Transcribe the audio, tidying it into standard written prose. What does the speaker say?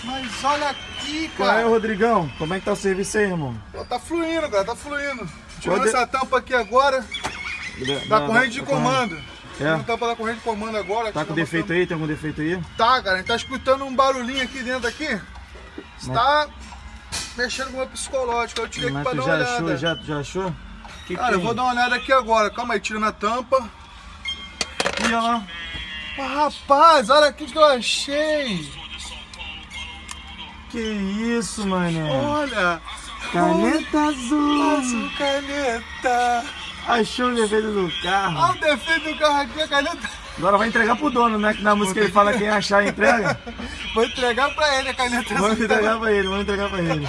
Mas olha aqui, Qual é, cara. Rodrigão? Como é que tá o serviço aí, irmão? Pô, tá fluindo, cara, tá fluindo. Tirando Pode- essa tampa aqui agora da corrente de comando. Tirando a É. tampa da corrente de comando agora. Tá com tirando a defeito tampa. aí? Tem algum defeito aí? Tá, cara, a gente tá escutando um barulhinho aqui dentro aqui. Está mexendo com o meu psicológico. Eu tirei aqui Mas pra tu dar já uma achou? olhada. Já achou? Que Cara, eu vou dar uma olhada aqui agora. Calma aí, tirando a tampa. E olha lá. Ah, rapaz, olha aqui que eu achei. Que isso, mané? Olha. Caneta azul. Azul caneta. Achou o defeito do carro. Olha o defeito do carro aqui, a caneta. Agora vai entregar pro dono, né? Que na música ele fala quem achar entrega. Vou entregar pra ele a caneta azul. Vamos entregar pra ele, vamos entregar pra ele.